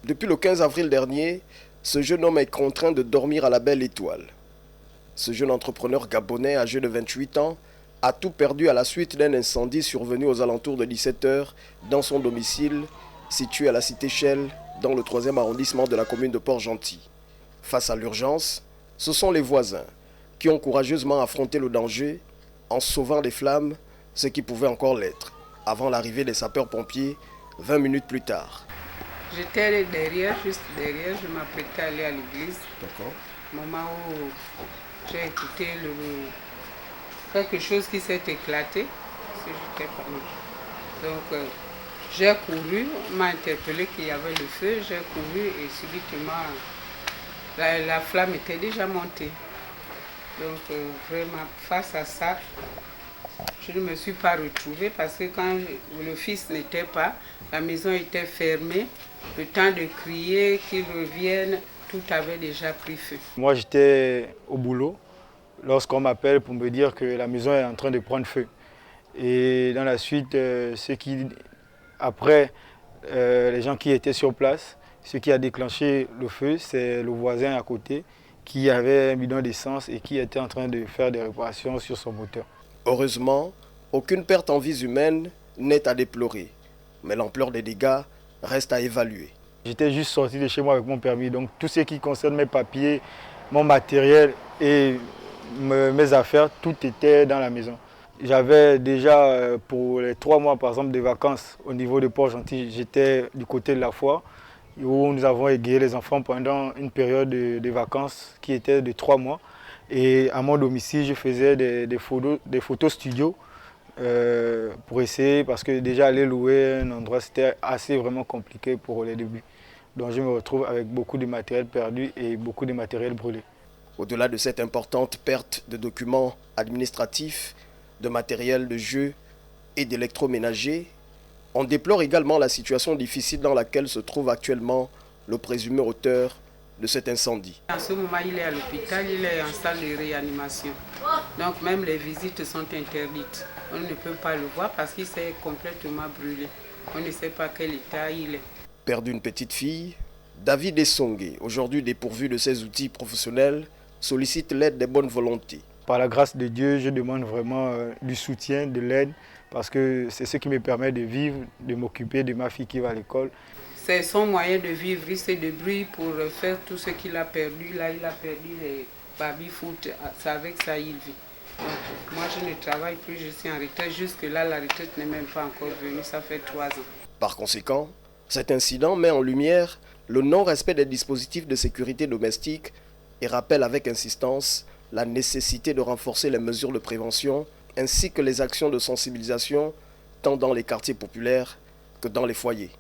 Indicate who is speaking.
Speaker 1: Depuis le 15 avril dernier, ce jeune homme est contraint de dormir à la Belle Étoile. Ce jeune entrepreneur gabonais âgé de 28 ans a tout perdu à la suite d'un incendie survenu aux alentours de 17 heures dans son domicile situé à la cité Shell dans le 3e arrondissement de la commune de Port-Gentil. Face à l'urgence, ce sont les voisins qui ont courageusement affronté le danger en sauvant des flammes, ce qui pouvait encore l'être, avant l'arrivée des sapeurs-pompiers 20 minutes plus tard.
Speaker 2: J'étais derrière, juste derrière, je m'apprêtais à aller à l'église.
Speaker 1: D'accord.
Speaker 2: Au moment où j'ai écouté quelque chose qui s'est éclaté, parce que j'étais pas loin. Donc j'ai couru, on m'a interpellé qu'il y avait le feu, j'ai couru et subitement la flamme était déjà montée. Donc vraiment face à ça, je ne me suis pas retrouvée parce que quand le fils n'était pas, la maison était fermée, le temps de crier qu'il revienne, tout avait déjà pris feu.
Speaker 3: Moi j'étais au boulot lorsqu'on m'appelle pour me dire que la maison est en train de prendre feu. Et dans la suite, les gens qui étaient sur place, ce qui a déclenché le feu, c'est le voisin à côté qui avait un bidon d'essence et qui était en train de faire des réparations sur son moteur.
Speaker 1: Heureusement, aucune perte en vies humaines n'est à déplorer, mais l'ampleur des dégâts reste à évaluer.
Speaker 3: J'étais juste sorti de chez moi avec mon permis, donc tout ce qui concerne mes papiers, mon matériel et mes affaires, tout était dans la maison. J'avais déjà pour les 3 mois par exemple de vacances au niveau de Port-Gentil, j'étais du côté de la foire où nous avons égayé les enfants pendant une période de vacances qui était de 3 mois. Et à mon domicile, je faisais des photos studio pour essayer, parce que déjà aller louer un endroit, c'était assez vraiment compliqué pour les débuts. Donc je me retrouve avec beaucoup de matériel perdu et beaucoup de matériel brûlé.
Speaker 1: Au-delà de cette importante perte de documents administratifs, de matériel de jeu et d'électroménager, on déplore également la situation difficile dans laquelle se trouve actuellement le présumé auteur de cet incendie.
Speaker 2: En ce moment, il est à l'hôpital, il est en salle de réanimation. Donc même les visites sont interdites. On ne peut pas le voir parce qu'il s'est complètement brûlé. On ne sait pas quel état il est.
Speaker 1: Père d'une petite fille, David Essongue, aujourd'hui dépourvu de ses outils professionnels, sollicite l'aide des bonnes volontés.
Speaker 3: Par la grâce de Dieu, je demande vraiment du soutien, de l'aide, parce que c'est ce qui me permet de vivre, de m'occuper de ma fille qui va à l'école.
Speaker 2: C'est son moyen de vivre, il se débrouille pour faire tout ce qu'il a perdu. Là, il a perdu les baby-foot, c'est avec ça il vit. Donc, moi, je ne travaille plus, je suis en retraite. Jusque-là, la retraite n'est même pas encore venue, ça fait 3 ans.
Speaker 1: Par conséquent, cet incident met en lumière le non-respect des dispositifs de sécurité domestique et rappelle avec insistance la nécessité de renforcer les mesures de prévention ainsi que les actions de sensibilisation tant dans les quartiers populaires que dans les foyers.